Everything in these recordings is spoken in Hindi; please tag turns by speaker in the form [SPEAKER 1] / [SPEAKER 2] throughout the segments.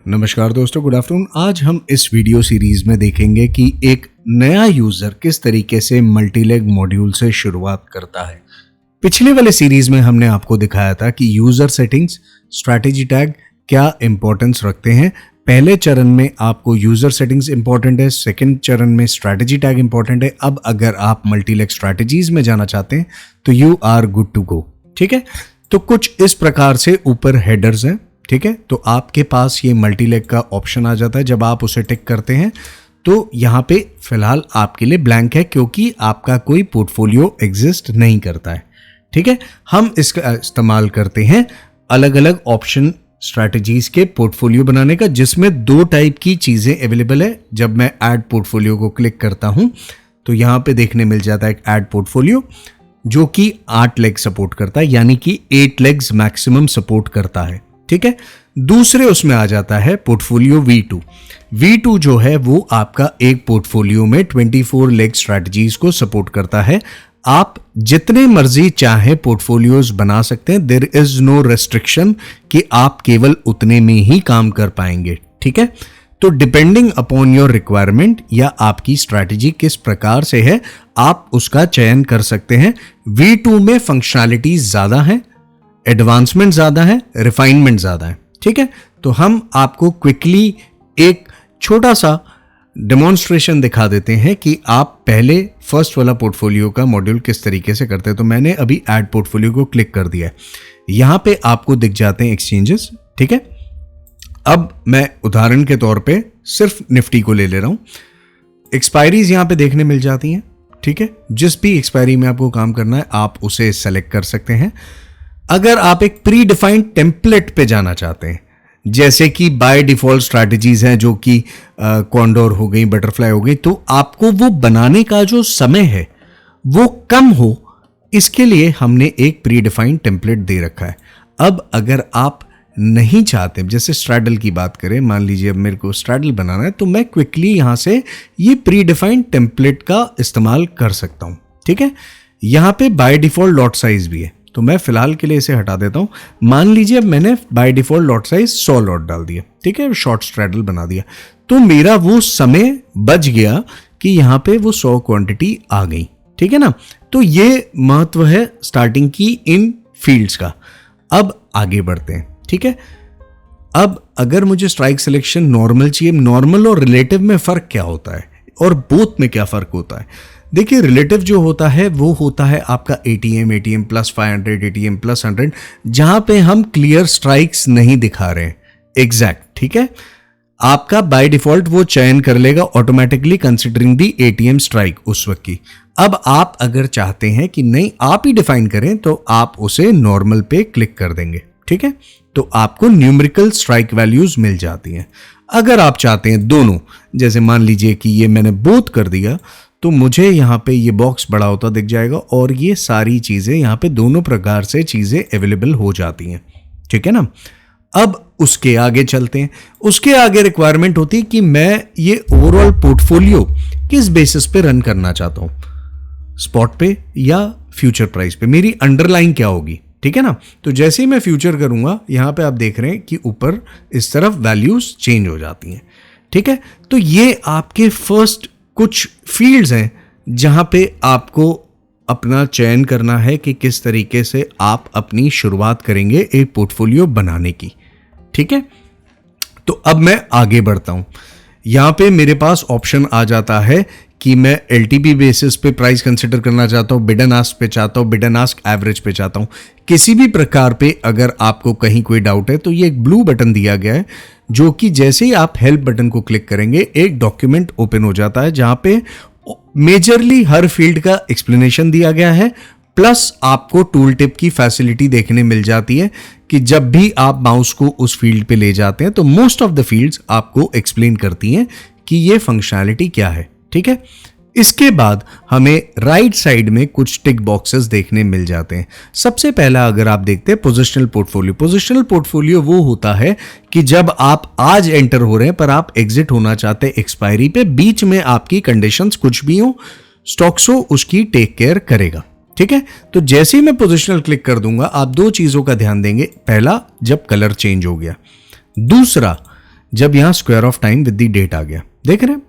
[SPEAKER 1] नमस्कार दोस्तों, गुड आफ्टरनून। आज हम इस वीडियो सीरीज में देखेंगे कि एक नया यूजर किस तरीके से मल्टीलेग मॉड्यूल से शुरुआत करता है। पिछले वाले सीरीज में हमने आपको दिखाया था कि यूजर सेटिंग्स, स्ट्रैटेजी टैग क्या इंपॉर्टेंस रखते हैं। पहले चरण में आपको यूजर सेटिंग्स इंपॉर्टेंट है, सेकंड चरण में स्ट्रैटेजी टैग इंपॉर्टेंट है। अब अगर आप मल्टीलेग स्ट्रैटेजीज में जाना चाहते हैं तो you are good to go. ठीक है, तो कुछ इस प्रकार से ऊपर हेडर्स हैं। ठीक है, तो आपके पास ये मल्टीलेग का ऑप्शन आ जाता है। जब आप उसे टिक करते हैं तो यहाँ पे फिलहाल आपके लिए ब्लैंक है क्योंकि आपका कोई पोर्टफोलियो एग्जिस्ट नहीं करता है। ठीक है, हम इसका इस्तेमाल करते हैं अलग अलग ऑप्शन स्ट्रैटेजीज के पोर्टफोलियो बनाने का, जिसमें दो टाइप की चीजें अवेलेबल है। जब मैं ऐड पोर्टफोलियो को क्लिक करता हूं तो यहां पे देखने मिल जाता है एक ऐड पोर्टफोलियो जो कि 8 लेग सपोर्ट करता है, यानी कि 8 लेग्स मैक्सिमम सपोर्ट करता है। ठीक है, दूसरे उसमें आ जाता है पोर्टफोलियो V2। V2 जो है वो आपका एक पोर्टफोलियो में 24 लेग स्ट्रैटेजीज को सपोर्ट करता है। आप जितने मर्जी चाहे पोर्टफोलियोज बना सकते हैं। देयर इज नो रेस्ट्रिक्शन कि आप केवल उतने में ही काम कर पाएंगे। ठीक है, तो डिपेंडिंग अपॉन योर रिक्वायरमेंट या आपकी स्ट्रैटेजी किस प्रकार से है, आप उसका चयन कर सकते हैं। V2 में फंक्शनैलिटीज ज्यादा है, एडवांसमेंट ज्यादा है, रिफाइनमेंट ज्यादा है। ठीक है, तो हम आपको क्विकली एक छोटा सा डेमोन्स्ट्रेशन दिखा देते हैं कि आप पहले फर्स्ट वाला पोर्टफोलियो का मॉड्यूल किस तरीके से करते हैं। तो मैंने अभी ऐड पोर्टफोलियो को क्लिक कर दिया है। यहां पे आपको दिख जाते हैं एक्सचेंजेस। ठीक है, अब मैं उदाहरण के तौर पे सिर्फ निफ्टी को ले रहा हूं। एक्सपायरीज यहां पे देखने मिल जाती हैं। ठीक है, जिस भी एक्सपायरी में आपको काम करना है आप उसे सेलेक्ट कर सकते हैं। अगर आप एक प्री डिफाइंड टेम्पलेट पे जाना चाहते हैं, जैसे कि बाय डिफॉल्ट स्ट्रैटेजीज हैं जो कि कॉन्डोर हो गई, बटरफ्लाई हो गई, तो आपको वो बनाने का जो समय है वो कम हो, इसके लिए हमने एक प्री डिफाइंड टेम्पलेट दे रखा है। अब अगर आप नहीं चाहते, जैसे स्ट्रैडल की बात करें, मान लीजिए अब मेरे को स्ट्रैडल बनाना है तो मैं क्विकली यहां से ये प्री डिफाइंड टेम्पलेट का इस्तेमाल कर सकता हूं। ठीक है, यहां पे बाय डिफॉल्ट लॉट साइज भी है, तो मैं फिलहाल के लिए इसे हटा देता हूं। मान लीजिए अब मैंने by default lot size 100 lot डाल दिया। ठीक है, शॉर्ट स्ट्रैडल बना दिया, तो मेरा वो समय बच गया कि यहां पे वो 100 क्वांटिटी आ गई। ठीक है ना, तो ये महत्व है स्टार्टिंग की इन फील्ड्स का। अब आगे बढ़ते हैं। ठीक है, अब अगर मुझे स्ट्राइक सिलेक्शन नॉर्मल चाहिए, नॉर्मल और रिलेटिव में फर्क क्या होता है और बोथ में क्या फर्क होता है। देखिए, रिलेटिव जो होता है वो होता है आपका ATM प्लस 500, ATM प्लस 100, जहां पे हम क्लियर स्ट्राइक्स नहीं दिखा रहे हैं एग्जैक्ट। ठीक है, आपका बाय डिफॉल्ट वो चयन कर लेगा automatically considering the ATM strike उस वक्त की। अब आप अगर चाहते हैं कि नहीं आप ही डिफाइन करें तो आप उसे नॉर्मल पे क्लिक कर देंगे। ठीक है, तो आपको न्यूमेरिकल स्ट्राइक वैल्यूज मिल जाती हैं। अगर आप चाहते हैं दोनों, जैसे मान लीजिए कि ये मैंने बोथ कर दिया, तो मुझे यहाँ पे ये बॉक्स बड़ा होता दिख जाएगा और ये सारी चीजें यहाँ पे दोनों प्रकार से चीजें अवेलेबल हो जाती हैं। ठीक है ना, अब उसके आगे चलते हैं। उसके आगे रिक्वायरमेंट होती है कि मैं ये ओवरऑल पोर्टफोलियो किस बेसिस पे रन करना चाहता हूं, स्पॉट पे या फ्यूचर प्राइस पे, मेरी अंडरलाइन क्या होगी। ठीक है ना, तो जैसे ही मैं फ्यूचर करूंगा यहां पे आप देख रहे हैं कि ऊपर इस तरफ वैल्यूज चेंज हो जाती हैं। ठीक है, तो ये आपके फर्स्ट कुछ फील्ड्स हैं जहां पे आपको अपना चयन करना है कि किस तरीके से आप अपनी शुरुआत करेंगे एक पोर्टफोलियो बनाने की। ठीक है, तो अब मैं आगे बढ़ता हूं। यहां पे मेरे पास ऑप्शन आ जाता है कि मैं LTP बेसिस पे प्राइस कंसिडर करना चाहता हूं, बिड एंड आस्क पे चाहता हूं, बिड एंड आस्क एवरेज पे चाहता हूं। किसी भी प्रकार पे अगर आपको कहीं कोई डाउट है तो ये एक ब्लू बटन दिया गया है, जो कि जैसे ही आप हेल्प बटन को क्लिक करेंगे एक डॉक्यूमेंट ओपन हो जाता है जहां पे मेजरली हर फील्ड का एक्सप्लेनेशन दिया गया है, प्लस आपको टूल टिप की फैसिलिटी देखने मिल जाती है कि जब भी आप माउस को उस फील्ड पे ले जाते हैं तो मोस्ट ऑफ द फील्ड्स आपको एक्सप्लेन करती हैं कि ये फंक्शनैलिटी क्या है। ठीक है, इसके बाद हमें राइट साइड में कुछ टिक बॉक्सेस देखने मिल जाते हैं। सबसे पहला अगर आप देखते हैं पोजिशनल पोर्टफोलियो। पोजिशनल पोर्टफोलियो वो होता है कि जब आप आज एंटर हो रहे हैं पर आप एग्जिट होना चाहते हैं एक्सपायरी पे, बीच में आपकी कंडीशंस कुछ भी हो, स्टॉक्सो उसकी टेक केयर करेगा। ठीक है, तो जैसे ही मैं पोजिशनल क्लिक कर दूंगा आप दो चीजों का ध्यान देंगे। पहला, जब कलर चेंज हो गया। दूसरा, जब यहां square of time with the date आ गया, देख रहे हैं।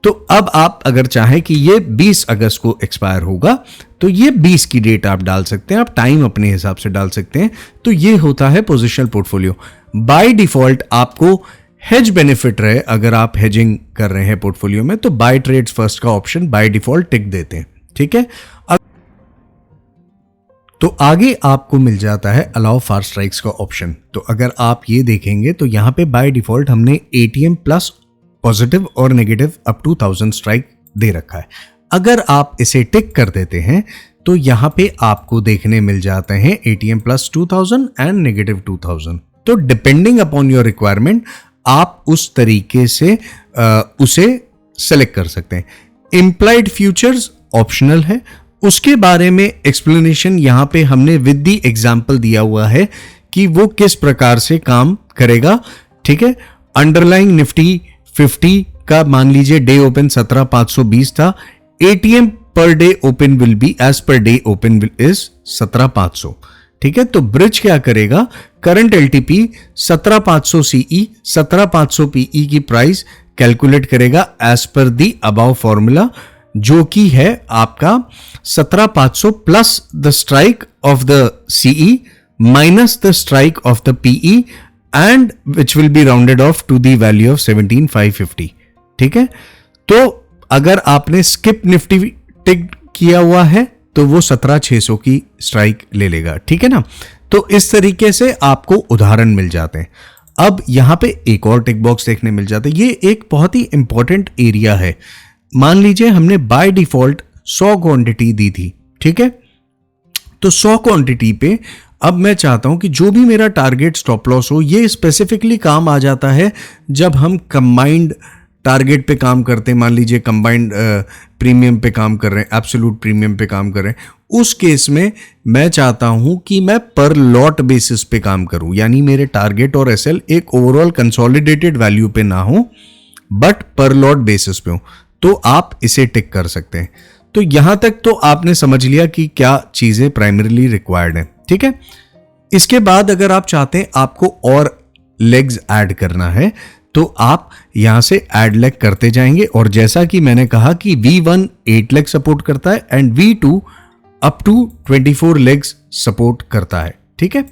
[SPEAKER 1] तो अब आप अगर चाहें कि ये 20 अगस्त को एक्सपायर होगा तो ये 20 की डेट आप डाल सकते हैं, आप टाइम अपने हिसाब से डाल सकते हैं। तो ये होता है पोजिशनल पोर्टफोलियो। बाय डिफॉल्ट आपको हेज बेनिफिट रहे, अगर आप हेजिंग कर रहे हैं पोर्टफोलियो में, तो बाय ट्रेड्स फर्स्ट का ऑप्शन बाय डिफॉल्ट टिक देते हैं, ठीक है। तो आगे आपको मिल जाता है अलाउ फार स्ट्राइक्स का ऑप्शन। तो अगर आप ये देखेंगे तो यहां पे बाय डिफॉल्ट हमने एटीएम प्लस पॉजिटिव और नेगेटिव अप टू 1000 स्ट्राइक दे रखा है। अगर आप इसे टिक कर देते हैं तो यहां पे आपको देखने मिल जाते हैं एटीएम प्लस 2000 एंड नेगेटिव 2000। तो डिपेंडिंग अपॉन योर रिक्वायरमेंट आप उस तरीके से उसे सेलेक्ट कर सकते हैं। इम्प्लाइड फ्यूचर्स ऑप्शनल है, उसके बारे में एक्सप्लेनेशन यहां पे हमने विद दी एग्जाम्पल दिया हुआ है कि वो किस प्रकार से काम करेगा, ठीक है। अंडरलाइंग निफ्टी 50 का मान लीजिए डे ओपन 17,520 था, एटीएम पर day open will be as per day open will is 17,500, ठीक है। तो ब्रिज क्या करेगा, करंट एलटीपी 17,500 सीई 17,500 पीई की प्राइस कैलकुलेट करेगा as per the above formula, जो कि है आपका 17,500 plus the strike of the CE minus the strike of the PE and which will be rounded off to the value of 17,550, ठीक है। तो अगर आपने स्किप निफ्टी टिक किया हुआ है तो वो 17,600 की स्ट्राइक ले लेगा, ठीक है ना। तो इस तरीके से आपको उदाहरण मिल जाते हैं। अब यहां पे एक और टिक बॉक्स देखने मिल जाता है, ये एक बहुत ही इंपॉर्टेंट एरिया है। मान लीजिए हमने बाय डिफॉल्ट 100 क्वांटिटी दी थी, ठीक है। तो 100 क्वांटिटी पे अब मैं चाहता हूं कि जो भी मेरा टारगेट स्टॉप लॉस हो, ये स्पेसिफिकली काम आ जाता है जब हम कंबाइंड टारगेट पे काम करते हैं। मान लीजिए कंबाइंड प्रीमियम पे काम कर रहे हैं, एब्सोल्यूट प्रीमियम पे काम कर रहे हैं, उस केस में मैं चाहता हूं कि मैं पर लॉट बेसिस पे काम करूं, यानी मेरे टारगेट और एसएल एक ओवरऑल कंसोलिडेटेड वैल्यू पे ना हो बट पर लॉट बेसिस पे हो, तो आप इसे टिक कर सकते हैं। तो यहां तक तो आपने समझ लिया कि क्या चीजें प्राइमरीली रिक्वायर्ड हैं, ठीक है। इसके बाद अगर आप चाहते हैं आपको और लेग्स ऐड करना है तो आप यहां से ऐड लेग करते जाएंगे, और जैसा कि मैंने कहा कि V1 8 लेग सपोर्ट करता है and V2 up to 24 legs support करता है, ठीक है।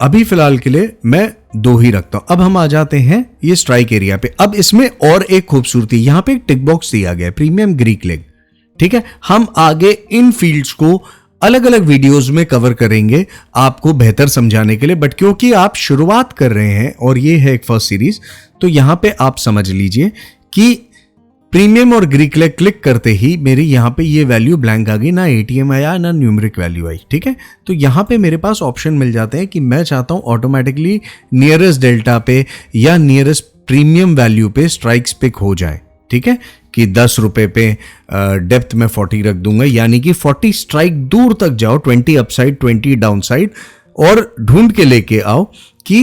[SPEAKER 1] अभी फिलहाल के लिए मैं 2 ही रखता हूं। अब हम आ जाते हैं ये स्ट्राइक एरिया पे। अब इसमें और एक खूबसूरती, यहां पे एक टिक बॉक्स दिया गया है, प्रीमियम ग्रीक लेग, ठीक है। हम आगे इन फील्ड्स को अलग अलग वीडियोस में कवर करेंगे आपको बेहतर समझाने के लिए, बट क्योंकि आप शुरुआत कर रहे हैं और ये है एक फर्स्ट सीरीज, तो यहां पे आप समझ लीजिए कि प्रीमियम और ग्रीक लेग क्लिक करते ही मेरी यहां पे ये वैल्यू ब्लैंक आ गई, ना एटीएम आया ना न्यूमेरिक वैल्यू आई, ठीक है। तो यहां पे मेरे पास ऑप्शन मिल जाते हैं कि मैं चाहता हूं ऑटोमेटिकली नियरेस्ट डेल्टा पे या नियरेस्ट प्रीमियम वैल्यू पे स्ट्राइक्स पिक हो जाए, ठीक है, कि 10 रुपए पे डेप्थ में 40 रख दूंगा, यानी कि 40 स्ट्राइक दूर तक जाओ, 20 अपसाइड 20 डाउनसाइड, और ढूंढ के लेके आओ कि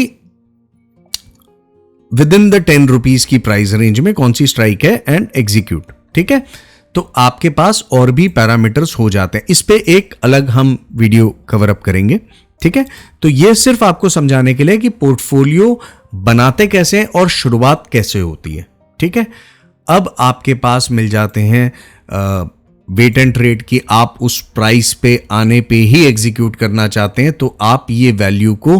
[SPEAKER 1] विद इन द 10 रुपीज की प्राइस रेंज में कौन सी स्ट्राइक है एंड एग्जीक्यूट, ठीक है। तो आपके पास और भी पैरामीटर्स हो जाते हैं, इस पे एक अलग हम वीडियो कवर अप करेंगे, ठीक है। तो ये सिर्फ आपको समझाने के लिए कि पोर्टफोलियो बनाते कैसे हैं और शुरुआत कैसे होती है, ठीक है। अब आपके पास मिल जाते हैं वेट एंड ट्रेड की, आप उस प्राइस पे आने पे ही एग्जीक्यूट करना चाहते हैं तो आप ये वैल्यू को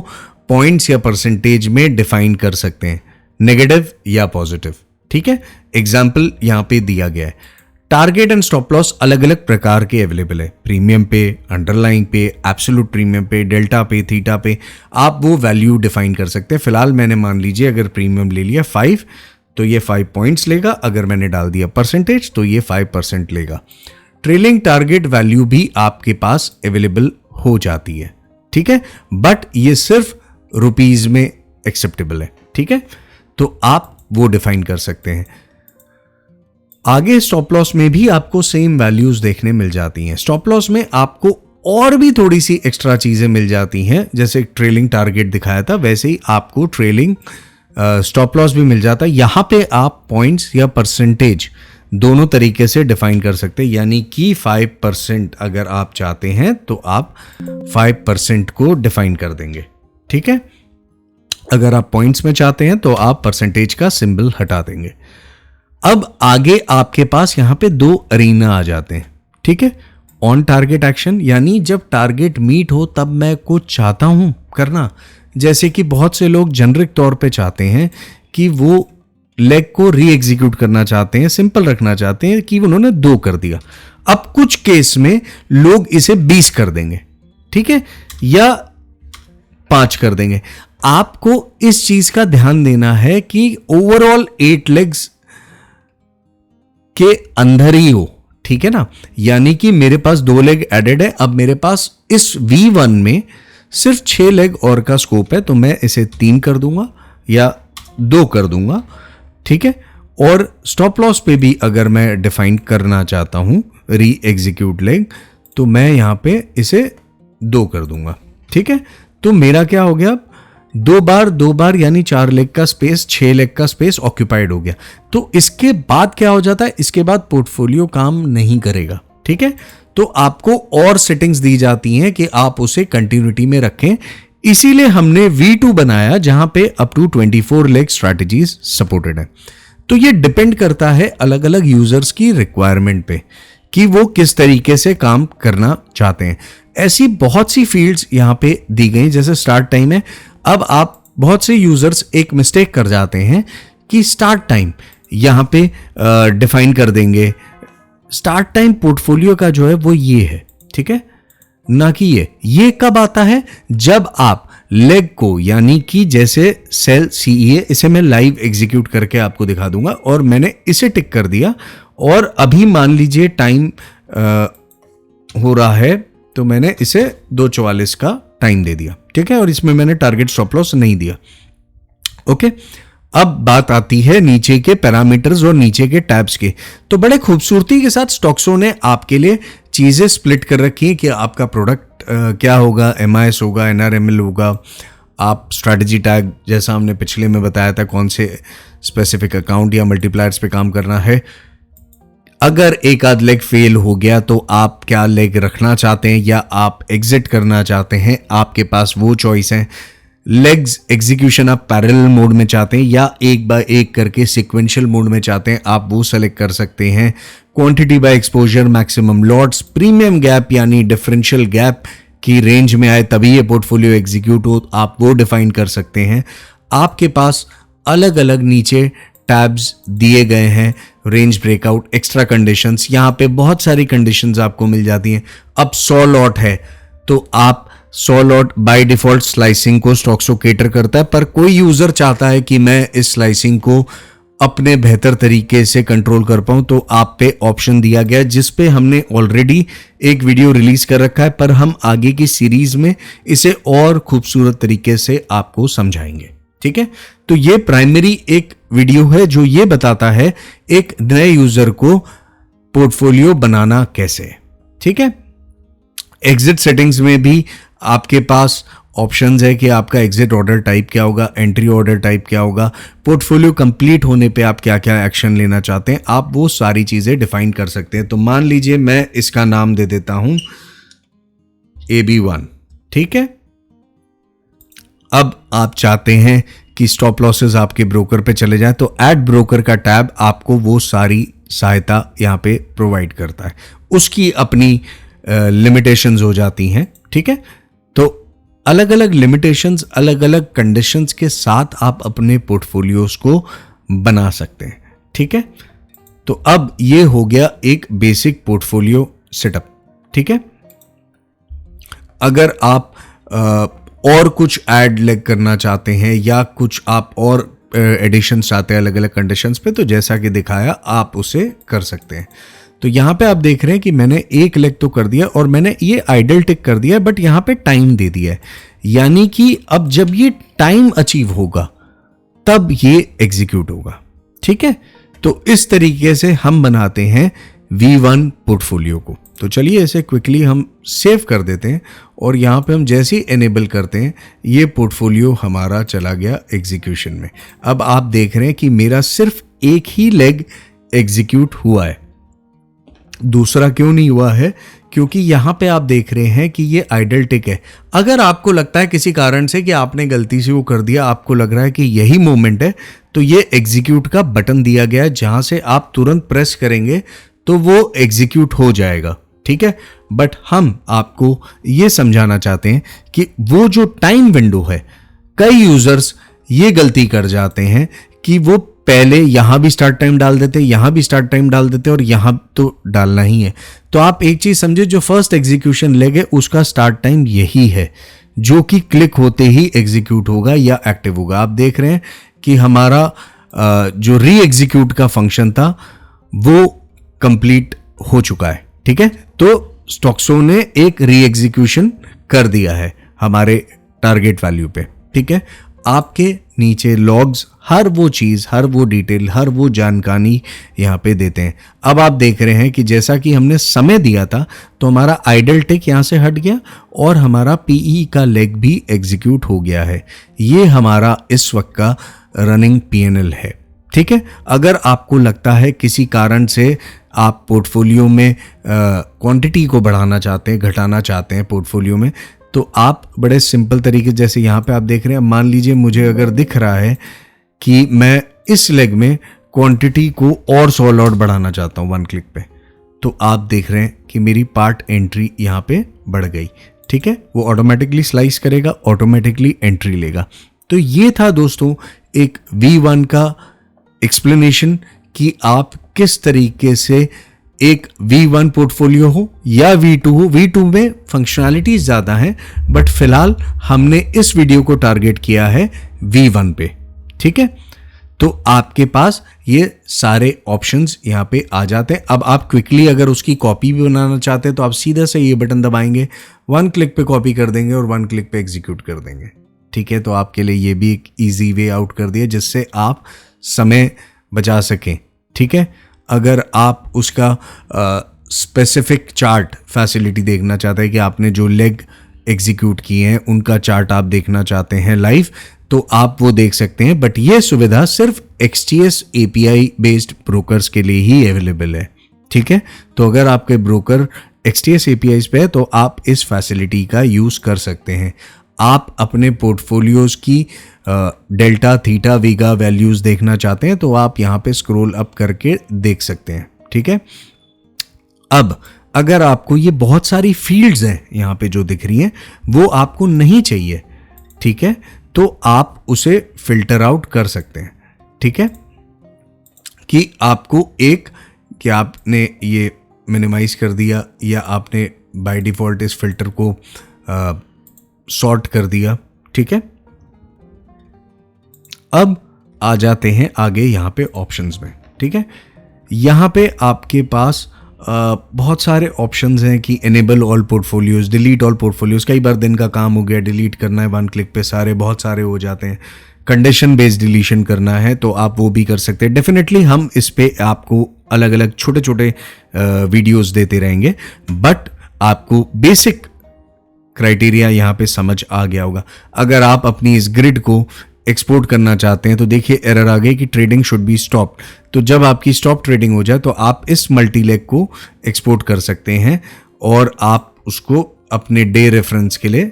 [SPEAKER 1] पॉइंट्स या परसेंटेज में डिफाइन कर सकते हैं, नेगेटिव या पॉजिटिव, ठीक है। एग्जाम्पल यहां पे दिया गया है। टारगेट एंड स्टॉप लॉस अलग अलग प्रकार के अवेलेबल है, प्रीमियम पे, अंडरलाइंग पे, एब्सोल्यूट प्रीमियम पे, डेल्टा पे, थीटा पे, आप वो वैल्यू डिफाइन कर सकते हैं। फिलहाल मैंने मान लीजिए अगर प्रीमियम ले लिया 5 तो ये 5 पॉइंट्स लेगा, अगर मैंने डाल दिया परसेंटेज तो ये 5% लेगा। ट्रेलिंग टारगेट वैल्यू भी आपके पास अवेलेबल हो जाती है, ठीक है, बट ये सिर्फ रुपीज में एक्सेप्टेबल है, ठीक है। तो आप वो डिफाइन कर सकते हैं। आगे स्टॉप लॉस में भी आपको सेम वैल्यूज देखने मिल जाती हैं। स्टॉप लॉस में आपको और भी थोड़ी सी एक्स्ट्रा चीजें मिल जाती हैं, जैसे ट्रेलिंग टारगेट दिखाया था वैसे ही आपको ट्रेलिंग स्टॉप लॉस भी मिल जाता है। यहां पे आप पॉइंट्स या परसेंटेज दोनों तरीके से डिफाइन कर सकते हैं, यानी कि 5% अगर आप चाहते हैं तो आप 5% को डिफाइन कर देंगे, ठीक है। अगर आप पॉइंट्स में चाहते हैं तो आप परसेंटेज का सिंबल हटा देंगे। अब आगे आपके पास यहां पे 2 अरीना आ जाते हैं, ठीक है। ऑन टारगेट एक्शन, यानी जब टारगेट मीट हो तब मैं कुछ चाहता हूं करना, जैसे कि बहुत से लोग जेनरिक तौर पे चाहते हैं कि वो लेग को री एग्जीक्यूट करना चाहते हैं, सिंपल रखना चाहते हैं कि उन्होंने 2 कर दिया। अब कुछ केस में लोग इसे 20 कर देंगे, ठीक है, या 5 कर देंगे। आपको इस चीज का ध्यान देना है कि ओवरऑल 8 लेग्स के अंदर ही हो, ठीक है ना। यानी कि मेरे पास 2 लेग एडेड है, अब मेरे पास इस V1 में सिर्फ 6 लेग और का स्कोप है, तो मैं इसे 3 कर दूंगा या 2 कर दूंगा, ठीक है। और स्टॉप लॉस पे भी अगर मैं डिफाइन करना चाहता हूं री एग्जीक्यूट लेग, तो मैं यहां पे इसे 2 कर दूंगा, ठीक है। तो मेरा क्या हो गया, 2 बार यानी 4 लेग का स्पेस, 6 लेग का स्पेस ऑक्यूपाइड हो गया। तो इसके बाद क्या हो जाता है, इसके बाद पोर्टफोलियो काम नहीं करेगा, ठीक है। तो आपको और सेटिंग्स दी जाती हैं कि आप उसे कंटिन्यूटी में रखें। इसीलिए हमने V2 बनाया जहां पे up to 24 leg strategies supported है। तो ये डिपेंड करता है अलग अलग यूजर्स की रिक्वायरमेंट पे कि वो किस तरीके से काम करना चाहते हैं। ऐसी बहुत सी फील्ड्स यहां पे दी गई, जैसे स्टार्ट टाइम है। अब आप बहुत से यूजर्स एक मिस्टेक कर जाते हैं कि स्टार्ट टाइम यहां पे डिफाइन कर देंगे। स्टार्ट टाइम पोर्टफोलियो का जो है वो ये है, ठीक है, ना कि ये कब आता है, जब आप लेग को, यानी कि जैसे सेल CEA, इसे मैं लाइव एग्जीक्यूट करके आपको दिखा दूंगा, और मैंने इसे टिक कर दिया और अभी मान लीजिए टाइम हो रहा है, तो मैंने इसे 2:44 का टाइम दे दिया, ठीक है, और इसमें मैंने टारगेट स्टॉप लॉस नहीं दिया, ओके। अब बात आती है नीचे के पैरामीटर्स और नीचे के टैब्स के। तो बड़े खूबसूरती के साथ स्टॉक्सो ने आपके लिए चीजें स्प्लिट कर रखी हैं कि आपका प्रोडक्ट क्या होगा, MIS होगा, NRML होगा, आप स्ट्रैटेजी टैग जैसा हमने पिछले में बताया था कौन से स्पेसिफिक अकाउंट या मल्टीप्लायर्स पे काम करना है। अगर एक आध लेग फेल हो गया तो आप क्या लेग रखना चाहते हैं या आप एग्जिट करना चाहते हैं, आपके पास वो चॉइस है। लेग्स एग्जीक्यूशन आप पैरेलल मोड में चाहते हैं या एक बाय एक करके सिक्वेंशियल मोड में चाहते हैं, आप वो सेलेक्ट कर सकते हैं। Quantity by exposure, maximum lots, premium gap यानी डिफरेंशियल गैप की रेंज में आए तभी ये पोर्टफोलियो एग्जीक्यूट हो, आप वो डिफाइन कर सकते हैं। आपके पास अलग अलग नीचे टैब्स दिए गए हैं, रेंज ब्रेकआउट, एक्स्ट्रा कंडीशंस, यहाँ पे बहुत सारी कंडीशंस आपको मिल जाती हैं। अब 100 लॉट है तो आप 100 लॉट बाय डिफॉल्ट स्लाइसिंग को स्टॉक्सो केटर करता है, पर कोई यूजर चाहता है कि मैं इस स्लाइसिंग को अपने बेहतर तरीके से कंट्रोल कर पाऊं, तो आप पे ऑप्शन दिया गया जिस पे हमने ऑलरेडी एक वीडियो रिलीज कर रखा है, पर हम आगे की सीरीज में इसे और खूबसूरत तरीके से आपको समझाएंगे, ठीक है। तो ये प्राइमरी एक वीडियो है जो ये बताता है एक नए यूजर को पोर्टफोलियो बनाना कैसे, ठीक है। एग्जिट सेटिंग्स में भी आपके पास ऑप्शंस है कि आपका एग्जिट ऑर्डर टाइप क्या होगा, एंट्री ऑर्डर टाइप क्या होगा, पोर्टफोलियो कंप्लीट होने पे आप क्या क्या एक्शन लेना चाहते हैं, आप वो सारी चीजें डिफाइन कर सकते हैं। तो मान लीजिए मैं इसका नाम दे देता हूं AB1, ठीक है। अब आप चाहते हैं कि स्टॉप लॉसेस आपके ब्रोकर पे चले जाए, तो ऐड ब्रोकर का टैब आपको वो सारी सहायता यहां पे प्रोवाइड करता है, उसकी अपनी लिमिटेशंस हो जाती हैं, ठीक है। तो अलग अलग लिमिटेशंस, अलग अलग कंडीशंस के साथ आप अपने पोर्टफोलियोज को बना सकते हैं, ठीक है। तो अब ये हो गया एक बेसिक पोर्टफोलियो सेटअप, ठीक है। अगर आप और कुछ ऐड लेग करना चाहते हैं या कुछ आप और एडिशन चाहते हैं अलग अलग कंडीशंस पे, तो जैसा कि दिखाया आप उसे कर सकते हैं। तो यहां पे आप देख रहे हैं कि मैंने एक लेग तो कर दिया और मैंने ये आइडल टिक कर दिया, बट यहां पे टाइम दे दिया है, यानी कि अब जब ये टाइम अचीव होगा तब ये एग्जीक्यूट होगा, ठीक है। तो इस तरीके से हम बनाते हैं V1 पोर्टफोलियो को। तो चलिए इसे क्विकली हम सेव कर देते हैं और यहां पे हम जैसे ही एनेबल करते हैं ये पोर्टफोलियो हमारा चला गया एग्जीक्यूशन में। अब आप देख रहे हैं कि मेरा सिर्फ एक ही लेग एग्जीक्यूट हुआ है, दूसरा क्यों नहीं हुआ है, क्योंकि यहाँ पे आप देख रहे हैं कि ये आइडल टिक है। अगर आपको लगता है किसी कारण से कि आपने गलती से वो कर दिया, आपको लग रहा है कि यही मोमेंट है, तो ये एग्जीक्यूट का बटन दिया गया है जहाँ से आप तुरंत प्रेस करेंगे तो वो एग्जीक्यूट हो जाएगा, ठीक है। बट हम आपको ये समझाना चाहते हैं कि वो जो टाइम विंडो है, कई यूजर्स ये गलती कर जाते हैं कि वो पहले यहां भी स्टार्ट टाइम डाल देते, यहां भी स्टार्ट टाइम डाल देते और यहां तो डालना ही है। तो आप एक चीज समझे, जो फर्स्ट एग्जीक्यूशन लेग है उसका स्टार्ट टाइम यही है, जो कि क्लिक होते ही एग्जीक्यूट होगा या एक्टिव होगा। आप देख रहे हैं कि हमारा जो री एग्जीक्यूट का फंक्शन था वो कंप्लीट हो चुका है, ठीक है। तो स्टॉक्सो ने एक री एग्जीक्यूशन कर दिया है हमारे टारगेट वैल्यू पे, ठीक है। आपके नीचे लॉग्स हर वो चीज, हर वो डिटेल, हर वो जानकारी यहाँ पे देते हैं। अब आप देख रहे हैं कि जैसा कि हमने समय दिया था तो हमारा आइडल टिक यहाँ से हट गया और हमारा पीई का लेग भी एग्जीक्यूट हो गया है। ये हमारा इस वक्त का रनिंग पीएनएल है, ठीक है। अगर आपको लगता है किसी कारण से आप पोर्टफोलियो में क्वांटिटी को बढ़ाना चाहते हैं, घटाना चाहते हैं पोर्टफोलियो में, तो आप बड़े सिंपल तरीके, जैसे यहाँ पे आप देख रहे हैं, मान लीजिए मुझे अगर दिख रहा है कि मैं इस लेग में क्वांटिटी को और 100 लॉट बढ़ाना चाहता हूँ 1 क्लिक पे, तो आप देख रहे हैं कि मेरी पार्ट एंट्री यहाँ पे बढ़ गई, ठीक है। वो ऑटोमेटिकली स्लाइस करेगा, ऑटोमेटिकली एंट्री लेगा। तो ये था दोस्तों एक V1 का एक्सप्लेनेशन कि आप किस तरीके से एक V1 पोर्टफोलियो हो या V2 हो। V2 में फंक्शनैलिटीज ज़्यादा हैं, बट फिलहाल हमने इस वीडियो को टारगेट किया है V1 पे, ठीक है। तो आपके पास ये सारे ऑप्शंस यहाँ पे आ जाते हैं। अब आप क्विकली अगर उसकी कॉपी भी बनाना चाहते हैं तो आप सीधा से ये बटन दबाएंगे, 1 क्लिक पे कॉपी कर देंगे और 1 क्लिक पे एग्जीक्यूट कर देंगे, ठीक है। तो आपके लिए ये भी एक ईजी वे आउट कर दिया जिससे आप समय बचा सकें, ठीक है। अगर आप उसका स्पेसिफिक चार्ट फैसिलिटी देखना चाहते हैं कि आपने जो लेग एग्जीक्यूट किए हैं उनका चार्ट आप देखना चाहते हैं लाइव, तो आप वो देख सकते हैं। बट ये सुविधा सिर्फ XTS API बेस्ड ब्रोकर्स के लिए ही अवेलेबल है, ठीक है। तो अगर आपके ब्रोकर XTS APIs पे है तो आप इस फैसिलिटी का यूज़ कर सकते हैं। आप अपने पोर्टफोलियोज की डेल्टा, थीटा, वीगा वैल्यूज देखना चाहते हैं तो आप यहाँ पे स्क्रॉल अप करके देख सकते हैं, ठीक है। अब अगर आपको ये बहुत सारी फील्ड्स हैं यहाँ पे जो दिख रही हैं वो आपको नहीं चाहिए, ठीक है, तो आप उसे फिल्टर आउट कर सकते हैं, ठीक है। कि आपको एक, कि आपने ये मिनिमाइज कर दिया या आपने बाय डिफॉल्ट इस फिल्टर को सॉर्ट कर दिया, ठीक है। अब आ जाते हैं आगे यहाँ पे ऑप्शंस में, ठीक है। यहाँ पे आपके पास बहुत सारे ऑप्शंस हैं कि enable all portfolios, delete all portfolios. कई बार दिन का काम हो गया, डिलीट करना है 1 क्लिक पे, सारे बहुत सारे हो जाते हैं। कंडीशन बेस्ड डिलीशन करना है तो आप वो भी कर सकते हैं। डेफिनेटली हम इस पे आपको अलग अलग छोटे छोटे वीडियोस देते रहेंगे, बट आपको बेसिक क्राइटेरिया यहाँ पे समझ आ गया होगा। अगर आप अपनी इस ग्रिड को एक्सपोर्ट करना चाहते हैं तो देखिए एरर आ गई कि ट्रेडिंग शुड बी स्टॉप। तो जब आपकी स्टॉप ट्रेडिंग हो जाए तो आप इस मल्टीलेग को एक्सपोर्ट कर सकते हैं और आप उसको अपने डे रेफरेंस के लिए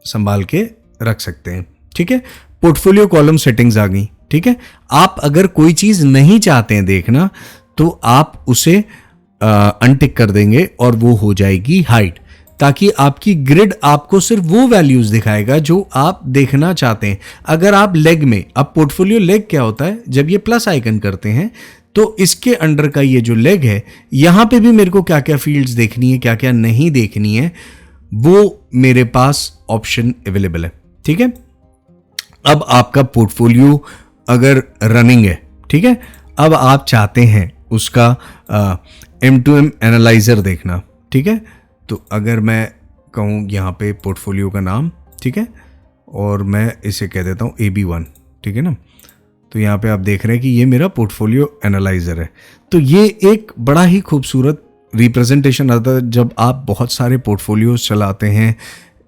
[SPEAKER 1] संभाल के रख सकते हैं, ठीक है। पोर्टफोलियो कॉलम सेटिंग्स आ गई, ठीक है। आप अगर कोई चीज नहीं चाहते हैं देखना तो आप उसे अनटिक कर देंगे और वो हो जाएगी हाइड, ताकि आपकी ग्रिड आपको सिर्फ वो वैल्यूज दिखाएगा जो आप देखना चाहते हैं। अगर आप लेग में, अब पोर्टफोलियो लेग क्या होता है, जब ये प्लस आइकन करते हैं तो इसके अंडर का ये जो लेग है, यहां पे भी मेरे को क्या क्या फील्ड्स देखनी है, क्या क्या नहीं देखनी है, वो मेरे पास ऑप्शन अवेलेबल है, ठीक है। अब आपका पोर्टफोलियो अगर रनिंग है, ठीक है, अब आप चाहते हैं उसका M2M एनालाइजर देखना, ठीक है। तो अगर मैं कहूँ यहाँ पे पोर्टफोलियो का नाम, ठीक है, और मैं इसे कह देता हूँ AB1, ठीक है ना, तो यहाँ पे आप देख रहे हैं कि ये मेरा पोर्टफोलियो एनालाइजर है। तो ये एक बड़ा ही खूबसूरत रिप्रेजेंटेशन आता है जब आप बहुत सारे पोर्टफोलियोज चलाते हैं।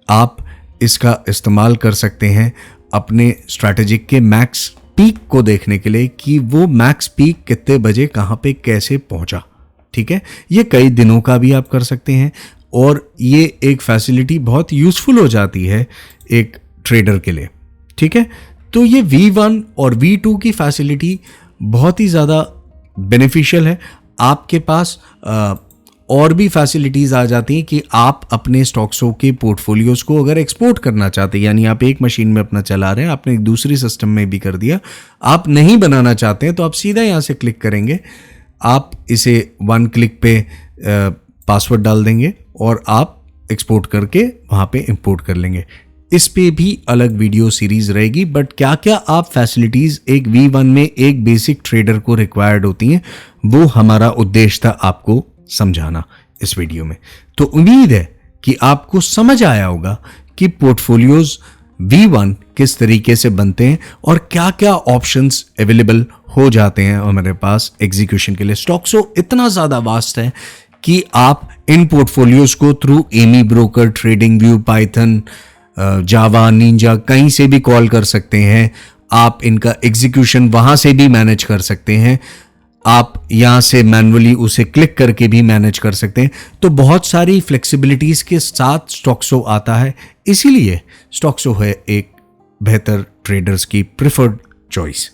[SPEAKER 1] आप इसका इस्तेमाल कर सकते हैं अपने स्ट्रैटेजिक के मैक्स पीक को देखने के लिए कि वो मैक्स पीक कितने बजे कहाँ पे कैसे पहुँचा, ठीक है। ये कई दिनों का भी आप कर सकते हैं और ये एक फैसिलिटी बहुत यूज़फुल हो जाती है एक ट्रेडर के लिए। ठीक है, तो ये V1 और V2 की फैसिलिटी बहुत ही ज़्यादा बेनिफिशियल है। आपके पास और भी फैसिलिटीज़ आ जाती हैं कि आप अपने स्टॉक्सों के पोर्टफोलियोज़ को अगर एक्सपोर्ट करना चाहते हैं, यानी आप एक मशीन में अपना चला रहे हैं, आपने एक दूसरी सिस्टम में भी कर दिया, आप नहीं बनाना चाहते हैं तो आप सीधा यहाँ से क्लिक करेंगे, आप इसे 1 क्लिक पे पासवर्ड डाल देंगे और आप एक्सपोर्ट करके वहाँ पे इंपोर्ट कर लेंगे। इस पे भी अलग वीडियो सीरीज रहेगी, बट क्या क्या आप फैसिलिटीज़ एक V1 में एक बेसिक ट्रेडर को रिक्वायर्ड होती हैं, वो हमारा उद्देश्य था आपको समझाना इस वीडियो में। तो उम्मीद है कि आपको समझ आया होगा कि पोर्टफोलियोज V1 किस तरीके से बनते हैं और क्या क्या ऑप्शंस अवेलेबल हो जाते हैं हमारे पास एग्जीक्यूशन के लिए। स्टॉक्सो इतना ज़्यादा वास्ट है कि आप इन पोर्टफोलियोज को through AmiBroker, trading view, Python, Java, ninja कहीं से भी कॉल कर सकते हैं। आप इनका एग्जीक्यूशन वहां से भी मैनेज कर सकते हैं। आप यहां से मैन्युअली उसे क्लिक करके भी मैनेज कर सकते हैं। तो बहुत सारी फ्लेक्सिबिलिटीज के साथ स्टॉक्सो आता है, इसीलिए स्टॉक्सो है एक बेहतर ट्रेडर्स की प्रिफर्ड चॉइस।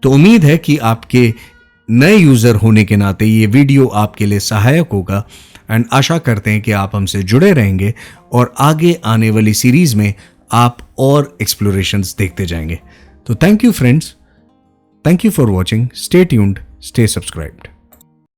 [SPEAKER 1] तो उम्मीद है कि आपके नए यूजर होने के नाते ये वीडियो आपके लिए सहायक होगा एंड आशा करते हैं कि आप हमसे जुड़े रहेंगे और आगे आने वाली सीरीज में आप और एक्सप्लोरेशंस देखते जाएंगे। तो thank you friends, thank you for watching, stay tuned, stay subscribed.